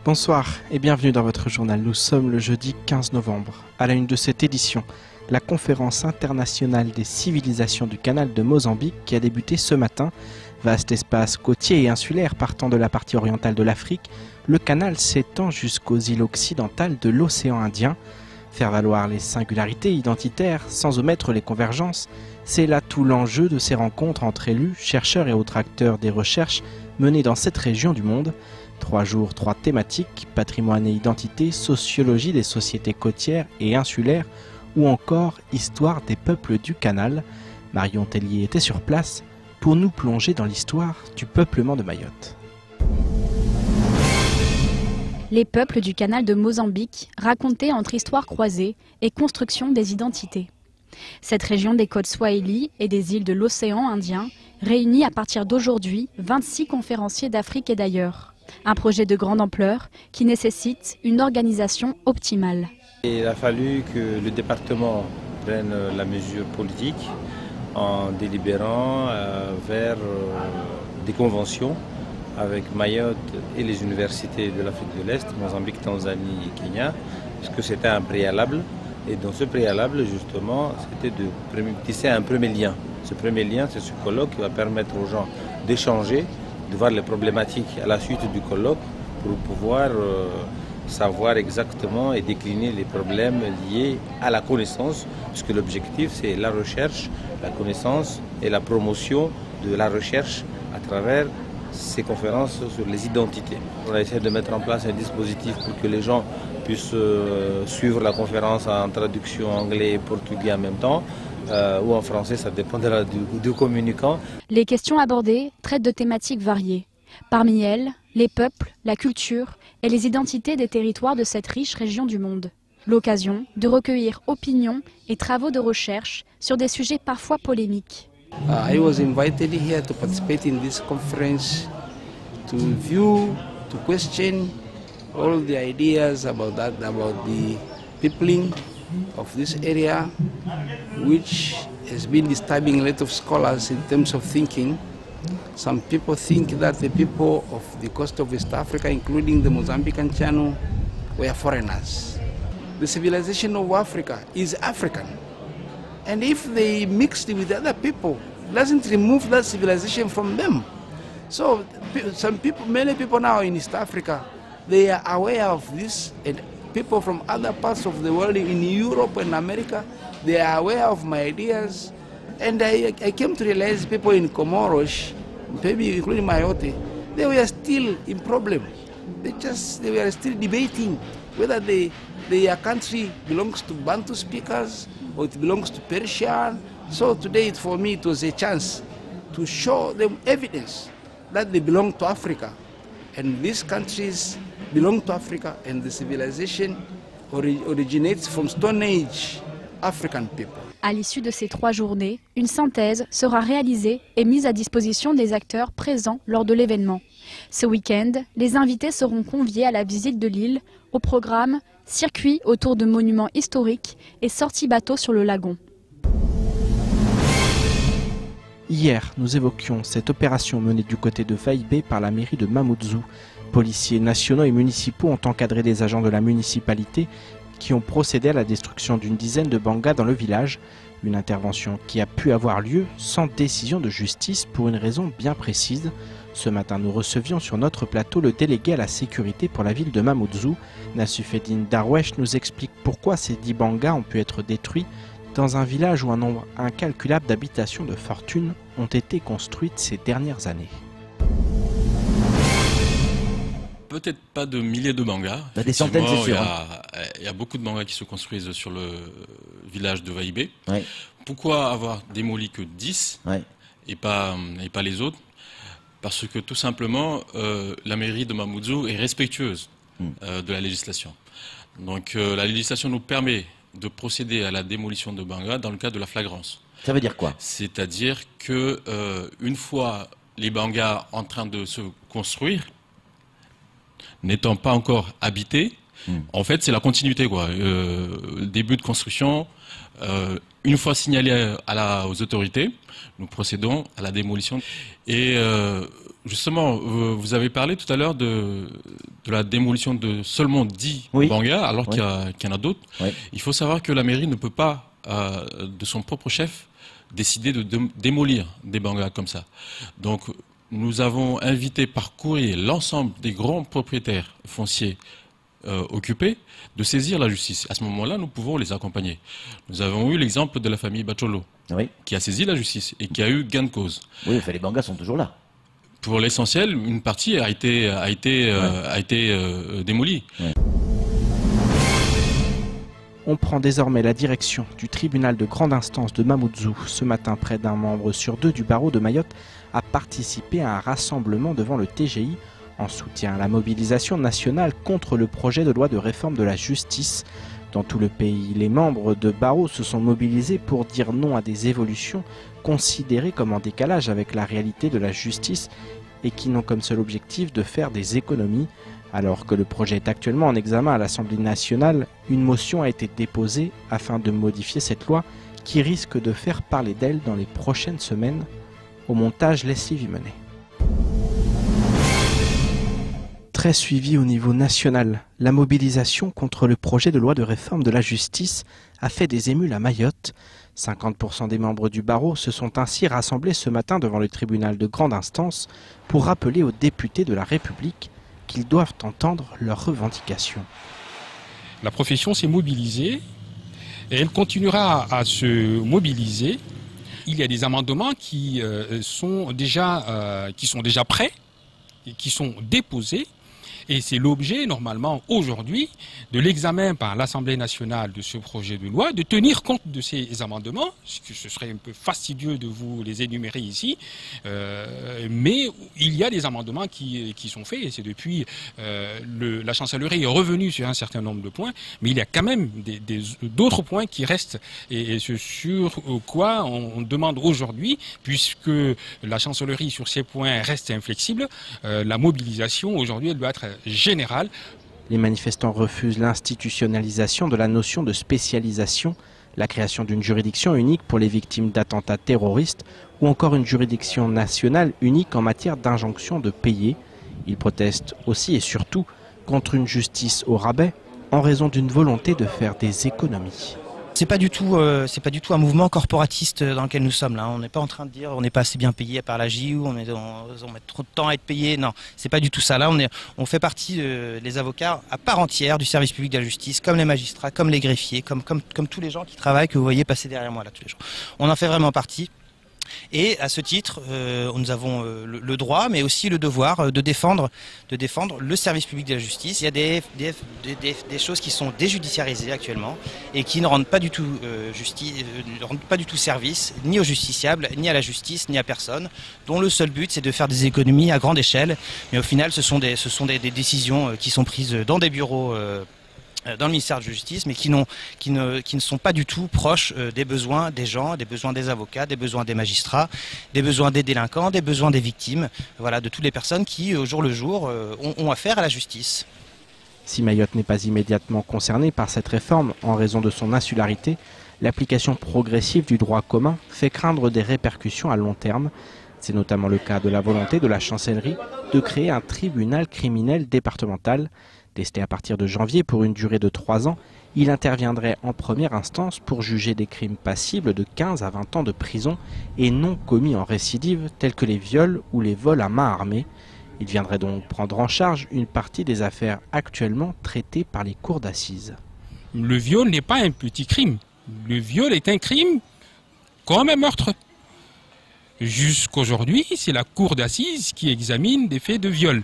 Bonsoir et bienvenue dans votre journal. Nous sommes le jeudi 15 novembre. À la une de cette édition, la conférence internationale des civilisations du canal de Mozambique qui a débuté ce matin. Vaste espace côtier et insulaire partant de la partie orientale de l'Afrique, le canal s'étend jusqu'aux îles occidentales de l'océan Indien. Faire valoir les singularités identitaires sans omettre les convergences, c'est là tout l'enjeu de ces rencontres entre élus, chercheurs et autres acteurs des recherches menées dans cette région du monde. 3 jours, 3 thématiques, patrimoine et identité, sociologie des sociétés côtières et insulaires, ou encore histoire des peuples du canal. Marion Tellier était sur place pour nous plonger dans l'histoire du peuplement de Mayotte. Les peuples du canal de Mozambique, racontés entre histoires croisées et construction des identités. Cette région des côtes Swahili et des îles de l'océan Indien réunit à partir d'aujourd'hui 26 conférenciers d'Afrique et d'ailleurs. Un projet de grande ampleur qui nécessite une organisation optimale. Il a fallu que le département prenne la mesure politique en délibérant vers des conventions avec Mayotte et les universités de l'Afrique de l'Est, Mozambique, Tanzanie et Kenya, puisque c'était un préalable. Et dans ce préalable, justement, c'était de tisser un premier lien. Ce premier lien, c'est ce colloque qui va permettre aux gens d'échanger, de voir les problématiques à la suite du colloque pour pouvoir savoir exactement et décliner les problèmes liés à la connaissance, puisque l'objectif c'est la recherche, la connaissance et la promotion de la recherche à travers ces conférences sur les identités. On a essayé de mettre en place un dispositif pour que les gens puissent suivre la conférence en traduction anglais et portugais en même temps, ou en français, ça dépendra du communicant. Les questions abordées traitent de thématiques variées. Parmi elles, les peuples, la culture et les identités des territoires de cette riche région du monde. L'occasion de recueillir opinions et travaux de recherche sur des sujets parfois polémiques. I was invited here to participate in this conference to view, to question all the ideas about the peopling of this area, which has been disturbing a lot of scholars in terms of thinking. Some people think that the people of the coast of East Africa, including the Mozambican Channel, were foreigners. The civilization of Africa is African. And if they mixed with other people, it doesn't remove that civilization from them. So many people now in East Africa, they are aware of this, and people from other parts of the world, in Europe and America, they are aware of my ideas. And I came to realize people in Comoros, maybe including Mayotte, they were still in problem. They were still debating whether their country belongs to Bantu speakers or it belongs to Persian. So today, for me, it was a chance to show them evidence that they belong to Africa. And these countries belong to Africa, and the civilization originates from Stone Age African people. À l'issue de ces 3 journées, une synthèse sera réalisée et mise à disposition des acteurs présents lors de l'événement. Ce week-end, les invités seront conviés à la visite de l'île, au programme circuit autour de monuments historiques et sorties bateau sur le lagon. Hier, nous évoquions cette opération menée du côté de Faïbé par la mairie de Mamoudzou. Policiers nationaux et municipaux ont encadré des agents de la municipalité qui ont procédé à la destruction d'une dizaine de bangas dans le village. Une intervention qui a pu avoir lieu sans décision de justice pour une raison bien précise. Ce matin, nous recevions sur notre plateau le délégué à la sécurité pour la ville de Mamoudzou. Nassufeddine Darwesh nous explique pourquoi ces 10 bangas ont pu être détruits dans un village où un nombre incalculable d'habitations de fortune ont été construites ces dernières années. Peut-être pas de milliers de bangas. Des centaines, c'est sûr. Il y a beaucoup de bangas qui se construisent sur le village de Vaïbé. Ouais. Pourquoi avoir démoli que 10 et pas les autres? Parce que tout simplement, la mairie de Mamoudzou est respectueuse de la législation. Donc la législation nous permet de procéder à la démolition de bangas dans le cas de la flagrance. Ça veut dire quoi? C'est-à-dire que une fois les bangas en train de se construire, n'étant pas encore habités, en fait c'est la continuité quoi. Le début de construction, une fois signalé aux autorités, nous procédons à la démolition. Et Justement, vous avez parlé tout à l'heure de la démolition de seulement 10 oui. bangas, alors oui. qu'il y en a d'autres. Oui. Il faut savoir que la mairie ne peut pas, de son propre chef, décider de démolir des bangas comme ça. Donc, nous avons invité par courrier l'ensemble des grands propriétaires fonciers occupés de saisir la justice. À ce moment-là, nous pouvons les accompagner. Nous avons eu l'exemple de la famille Bacholo, oui. qui a saisi la justice et qui a eu gain de cause. Oui, enfin, les bangas sont toujours là. Pour l'essentiel, une partie a été démolie. Ouais. On prend désormais la direction du tribunal de grande instance de Mamoudzou. Ce matin, près d'un membre sur 2 du barreau de Mayotte a participé à un rassemblement devant le TGI en soutien à la mobilisation nationale contre le projet de loi de réforme de la justice. Dans tout le pays, les membres de barreau se sont mobilisés pour dire non à des évolutions considérées comme en décalage avec la réalité de la justice et qui n'ont comme seul objectif de faire des économies. Alors que le projet est actuellement en examen à l'Assemblée nationale, une motion a été déposée afin de modifier cette loi qui risque de faire parler d'elle dans les prochaines semaines. Au montage, Leslie Vimonet. Très suivi au niveau national, la mobilisation contre le projet de loi de réforme de la justice a fait des émules à Mayotte. 50% des membres du barreau se sont ainsi rassemblés ce matin devant le tribunal de grande instance pour rappeler aux députés de la République qu'ils doivent entendre leurs revendications. La profession s'est mobilisée et elle continuera à se mobiliser. Il y a des amendements qui sont déjà prêts, et qui sont déposés. Et c'est l'objet, normalement, aujourd'hui, de l'examen par l'Assemblée nationale de ce projet de loi, de tenir compte de ces amendements, parce que ce serait un peu fastidieux de vous les énumérer ici, mais il y a des amendements qui sont faits, et c'est depuis la chancellerie est revenue sur un certain nombre de points, mais il y a quand même d'autres points qui restent, et ce sur quoi on demande aujourd'hui, puisque la chancellerie sur ces points reste inflexible, la mobilisation aujourd'hui elle doit être générale. Les manifestants refusent l'institutionnalisation de la notion de spécialisation, la création d'une juridiction unique pour les victimes d'attentats terroristes ou encore une juridiction nationale unique en matière d'injonction de payer. Ils protestent aussi et surtout contre une justice au rabais en raison d'une volonté de faire des économies. C'est pas du tout un mouvement corporatiste dans lequel nous sommes là. On n'est pas en train de dire on n'est pas assez bien payé par la JU, on met trop de temps à être payé. Non, c'est pas du tout ça. Là, on fait partie les avocats à part entière du service public de la justice, comme les magistrats, comme les greffiers, comme tous les gens qui travaillent que vous voyez passer derrière moi là tous les jours. On en fait vraiment partie. Et à ce titre, nous avons le droit, mais aussi le devoir de défendre le service public de la justice. Il y a des choses qui sont déjudiciarisées actuellement et qui ne rendent pas du tout service ni aux justiciables, ni à la justice, ni à personne, dont le seul but c'est de faire des économies à grande échelle. Mais au final, ce sont des décisions qui sont prises dans des bureaux dans le ministère de la Justice, mais qui ne sont pas du tout proches des besoins des gens, des besoins des avocats, des besoins des magistrats, des besoins des délinquants, des besoins des victimes, voilà, de toutes les personnes qui, au jour le jour, ont affaire à la justice. Si Mayotte n'est pas immédiatement concernée par cette réforme en raison de son insularité, l'application progressive du droit commun fait craindre des répercussions à long terme. C'est notamment le cas de la volonté de la chancellerie de créer un tribunal criminel départemental. Testé à partir de janvier pour une durée de 3 ans, il interviendrait en première instance pour juger des crimes passibles de 15 à 20 ans de prison et non commis en récidive tels que les viols ou les vols à main armée. Il viendrait donc prendre en charge une partie des affaires actuellement traitées par les cours d'assises. Le viol n'est pas un petit crime. Le viol est un crime comme un meurtre. Jusqu'aujourd'hui, c'est la cour d'assises qui examine des faits de viol.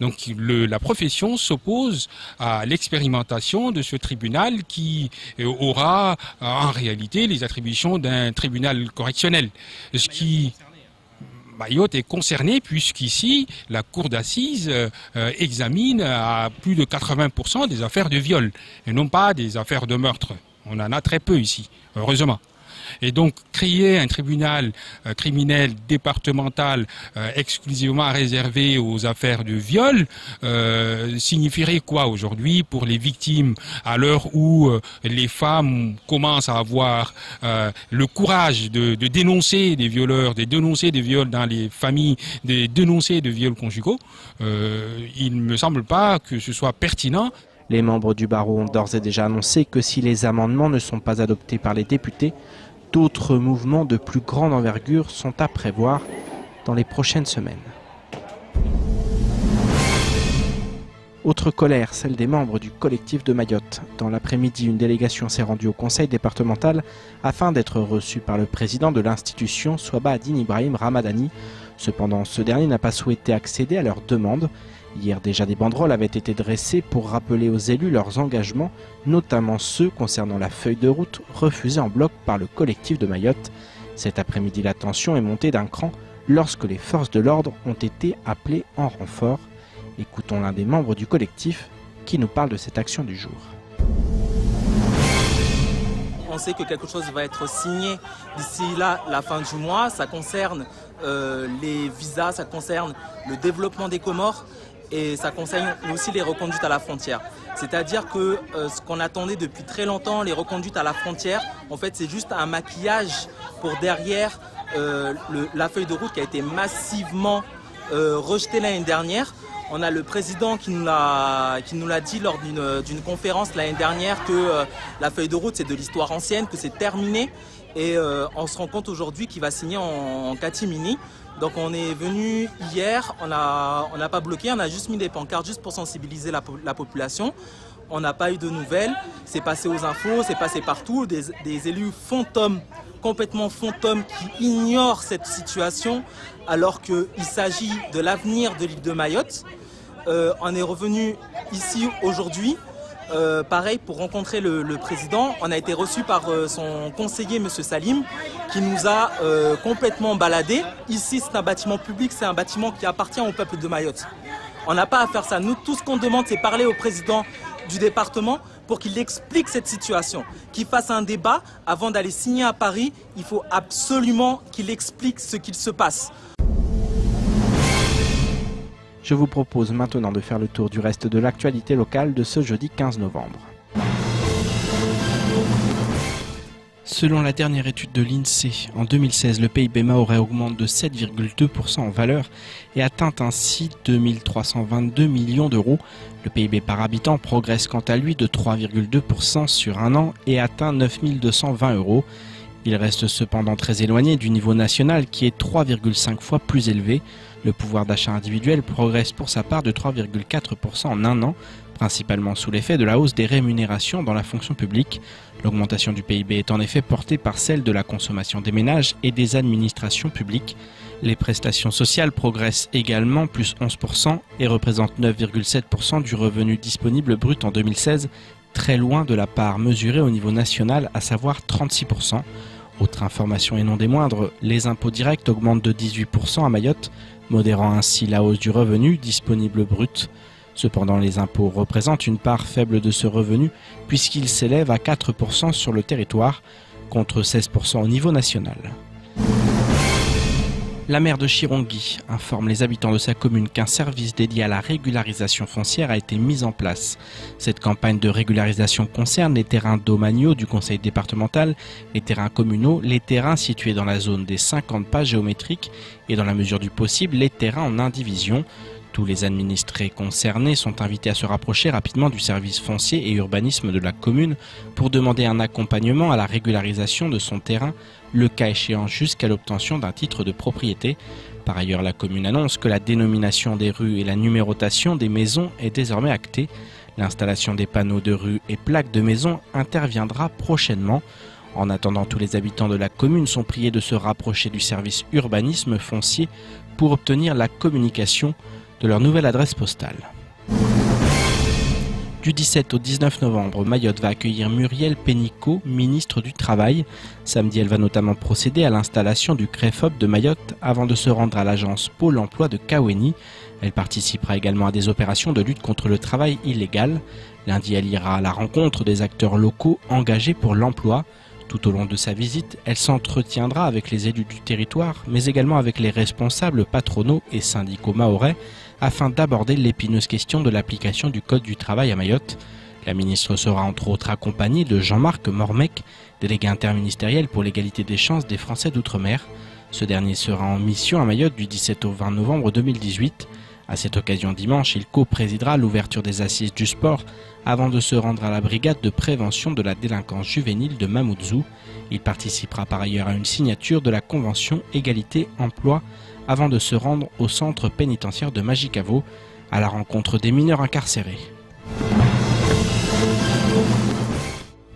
Donc la profession s'oppose à l'expérimentation de ce tribunal qui aura en réalité les attributions d'un tribunal correctionnel. Ce qui Mayotte est concerné puisqu'ici la cour d'assises examine à plus de 80% des affaires de viol et non pas des affaires de meurtre. On en a très peu ici, heureusement. Et donc créer un tribunal criminel départemental exclusivement réservé aux affaires de viol signifierait quoi aujourd'hui pour les victimes à l'heure où les femmes commencent à avoir le courage de dénoncer des violeurs, de dénoncer des viols dans les familles, de dénoncer des viols conjugaux. Il ne me semble pas que ce soit pertinent. Les membres du barreau ont d'ores et déjà annoncé que si les amendements ne sont pas adoptés par les députés, d'autres mouvements de plus grande envergure sont à prévoir dans les prochaines semaines. Autre colère, celle des membres du collectif de Mayotte. Dans l'après-midi, une délégation s'est rendue au conseil départemental afin d'être reçue par le président de l'institution, Swaba Adine Ibrahim Ramadani. Cependant, ce dernier n'a pas souhaité accéder à leurs demandes. Hier déjà, des banderoles avaient été dressées pour rappeler aux élus leurs engagements, notamment ceux concernant la feuille de route refusée en bloc par le collectif de Mayotte. Cet après-midi, la tension est montée d'un cran lorsque les forces de l'ordre ont été appelées en renfort. Écoutons l'un des membres du collectif qui nous parle de cette action du jour. On sait que quelque chose va être signé d'ici là, la fin du mois. Ça concerne les visas, ça concerne le développement des Comores et ça concerne aussi les reconduites à la frontière. C'est-à-dire que ce qu'on attendait depuis très longtemps, les reconduites à la frontière, en fait c'est juste un maquillage pour derrière la feuille de route qui a été massivement rejetée l'année dernière. On a le président qui nous l'a dit lors d'une conférence l'année dernière que la feuille de route c'est de l'histoire ancienne, que c'est terminé. Et on se rend compte aujourd'hui qu'il va signer en catimini. Donc on est venu hier, on n'a pas bloqué, on a juste mis des pancartes juste pour sensibiliser la population. On n'a pas eu de nouvelles, c'est passé aux infos, c'est passé partout, des élus fantômes, complètement fantômes qui ignorent cette situation alors qu'il s'agit de l'avenir de l'île de Mayotte. On est revenu ici aujourd'hui, pareil pour rencontrer le président. On a été reçu par son conseiller, M. Salim, qui nous a complètement baladés. Ici, c'est un bâtiment public, c'est un bâtiment qui appartient au peuple de Mayotte. On n'a pas à faire ça. Nous, tout ce qu'on demande, c'est parler au président du département pour qu'il explique cette situation, qu'il fasse un débat. Avant d'aller signer à Paris, il faut absolument qu'il explique ce qu'il se passe. Je vous propose maintenant de faire le tour du reste de l'actualité locale de ce jeudi 15 novembre. Selon la dernière étude de l'INSEE, en 2016, le PIB mahorais augmente de 7,2% en valeur et atteint ainsi 2322 millions d'euros. Le PIB par habitant progresse quant à lui de 3,2% sur un an et atteint 9220 euros. Il reste cependant très éloigné du niveau national qui est 3,5 fois plus élevé. Le pouvoir d'achat individuel progresse pour sa part de 3,4% en un an, principalement sous l'effet de la hausse des rémunérations dans la fonction publique. L'augmentation du PIB est en effet portée par celle de la consommation des ménages et des administrations publiques. Les prestations sociales progressent également, plus 11%, et représentent 9,7% du revenu disponible brut en 2016, très loin de la part mesurée au niveau national, à savoir 36%. Autre information et non des moindres, les impôts directs augmentent de 18% à Mayotte, modérant ainsi la hausse du revenu disponible brut. Cependant, les impôts représentent une part faible de ce revenu puisqu'ils s'élèvent à 4% sur le territoire, contre 16% au niveau national. La maire de Chirongui informe les habitants de sa commune qu'un service dédié à la régularisation foncière a été mis en place. Cette campagne de régularisation concerne les terrains domaniaux du conseil départemental, les terrains communaux, les terrains situés dans la zone des 50 pas géométriques et dans la mesure du possible les terrains en indivision. Tous les administrés concernés sont invités à se rapprocher rapidement du service foncier et urbanisme de la commune pour demander un accompagnement à la régularisation de son terrain, le cas échéant jusqu'à l'obtention d'un titre de propriété. Par ailleurs, la commune annonce que la dénomination des rues et la numérotation des maisons est désormais actée. L'installation des panneaux de rue et plaques de maison interviendra prochainement. En attendant, tous les habitants de la commune sont priés de se rapprocher du service urbanisme foncier pour obtenir la communication de leur nouvelle adresse postale. Du 17 au 19 novembre, Mayotte va accueillir Muriel Pénicaud, ministre du Travail. Samedi, elle va notamment procéder à l'installation du CREFOP de Mayotte avant de se rendre à l'agence Pôle emploi de Kaweni. Elle participera également à des opérations de lutte contre le travail illégal. Lundi, elle ira à la rencontre des acteurs locaux engagés pour l'emploi. Tout au long de sa visite, elle s'entretiendra avec les élus du territoire, mais également avec les responsables patronaux et syndicaux mahorais, afin d'aborder l'épineuse question de l'application du Code du travail à Mayotte. La ministre sera entre autres accompagnée de Jean-Marc Mormec, délégué interministériel pour l'égalité des chances des Français d'outre-mer. Ce dernier sera en mission à Mayotte du 17 au 20 novembre 2018. À cette occasion dimanche, il co-présidera l'ouverture des assises du sport avant de se rendre à la brigade de prévention de la délinquance juvénile de Mamoudzou. Il participera par ailleurs à une signature de la convention égalité-emploi avant de se rendre au centre pénitentiaire de Majicavo à la rencontre des mineurs incarcérés.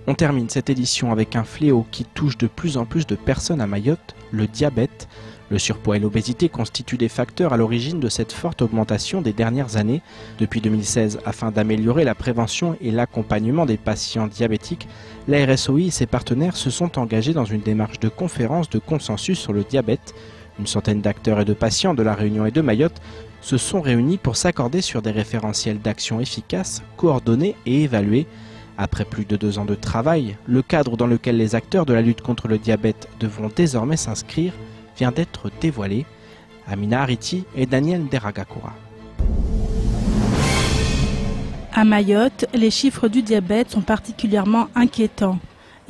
On termine cette édition avec un fléau qui touche de plus en plus de personnes à Mayotte, le diabète. Le surpoids et l'obésité constituent des facteurs à l'origine de cette forte augmentation des dernières années. Depuis 2016, afin d'améliorer la prévention et l'accompagnement des patients diabétiques, la RSOI et ses partenaires se sont engagés dans une démarche de conférence de consensus sur le diabète. Une centaine d'acteurs et de patients de La Réunion et de Mayotte se sont réunis pour s'accorder sur des référentiels d'action efficaces, coordonnés et évalués. Après plus de 2 ans de travail, le cadre dans lequel les acteurs de la lutte contre le diabète devront désormais s'inscrire vient d'être dévoilé. Amina Ariti et Daniel Deragakura. À Mayotte, les chiffres du diabète sont particulièrement inquiétants.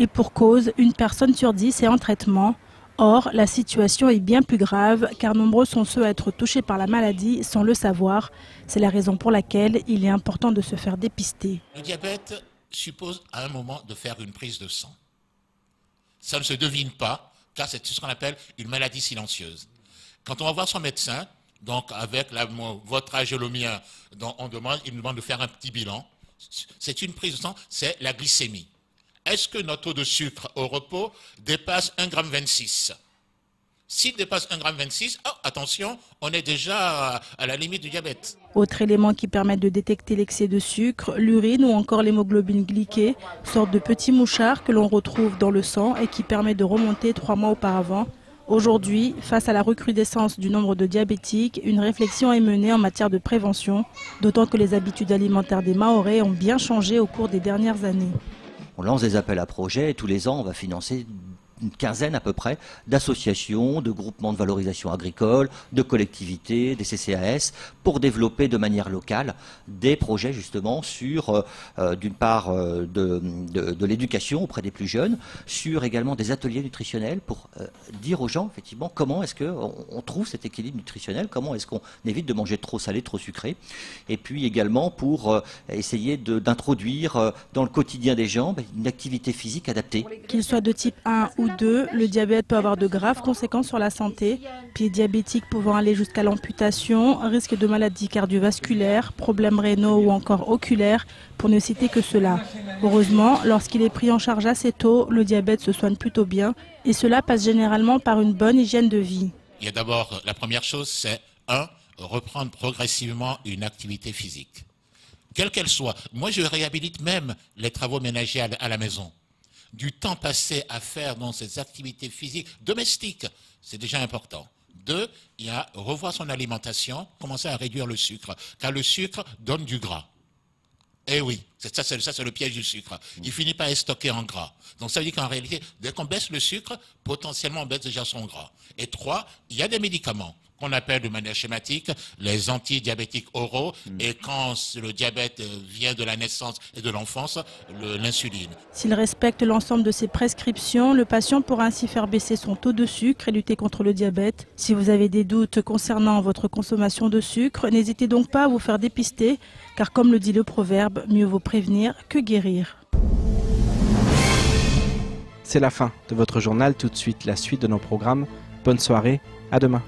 Et pour cause, une personne sur 10 est en traitement. Or, la situation est bien plus grave car nombreux sont ceux à être touchés par la maladie sans le savoir. C'est la raison pour laquelle il est important de se faire dépister. Le diabète suppose à un moment de faire une prise de sang. Ça ne se devine pas car c'est ce qu'on appelle une maladie silencieuse. Quand on va voir son médecin, donc avec votre âge et le mien, il nous demande de faire un petit bilan. C'est une prise de sang, c'est la glycémie. Est-ce que notre taux de sucre au repos dépasse 1,26 g? S'il dépasse 1,26 g, attention, on est déjà à la limite du diabète. Autre élément qui permet de détecter l'excès de sucre, l'urine ou encore l'hémoglobine glyquée, sorte de petits mouchards que l'on retrouve dans le sang et qui permet de remonter 3 mois auparavant. Aujourd'hui, face à la recrudescence du nombre de diabétiques, une réflexion est menée en matière de prévention, d'autant que les habitudes alimentaires des Mahorais ont bien changé au cours des dernières années. On lance des appels à projets et tous les ans, on va financer une quinzaine à peu près d'associations, de groupements de valorisation agricole, de collectivités, des CCAS, pour développer de manière locale des projets justement sur, d'une part, de l'éducation auprès des plus jeunes, sur également des ateliers nutritionnels pour dire aux gens effectivement comment est-ce qu'on trouve cet équilibre nutritionnel, comment est-ce qu'on évite de manger trop salé, trop sucré, et puis également pour essayer d'introduire dans le quotidien des gens une activité physique adaptée. Qu'il soit de type 1 ou 2, le diabète peut avoir de graves conséquences sur la santé. Pieds diabétiques pouvant aller jusqu'à l'amputation, risque de maladies cardiovasculaires, problèmes rénaux ou encore oculaires, pour ne citer que cela. Heureusement, lorsqu'il est pris en charge assez tôt, le diabète se soigne plutôt bien et cela passe généralement par une bonne hygiène de vie. Il y a d'abord, la première chose, c'est reprendre progressivement une activité physique. Quelle qu'elle soit. Moi, je réhabilite même les travaux ménagers à la maison. Du temps passé à faire dans ces activités physiques domestiques, c'est déjà important. 2, il y a revoir son alimentation, commencer à réduire le sucre, car le sucre donne du gras. Eh oui, ça c'est le piège du sucre. Il finit par être stocké en gras. Donc ça veut dire qu'en réalité, dès qu'on baisse le sucre, potentiellement on baisse déjà son gras. Et 3, il y a des médicaments qu'on appelle de manière schématique les antidiabétiques oraux, et quand le diabète vient de la naissance et de l'enfance, l'insuline. S'il respecte l'ensemble de ces prescriptions, le patient pourra ainsi faire baisser son taux de sucre et lutter contre le diabète. Si vous avez des doutes concernant votre consommation de sucre, n'hésitez donc pas à vous faire dépister, car comme le dit le proverbe, mieux vaut prévenir que guérir. C'est la fin de votre journal. Tout de suite, la suite de nos programmes. Bonne soirée, à demain.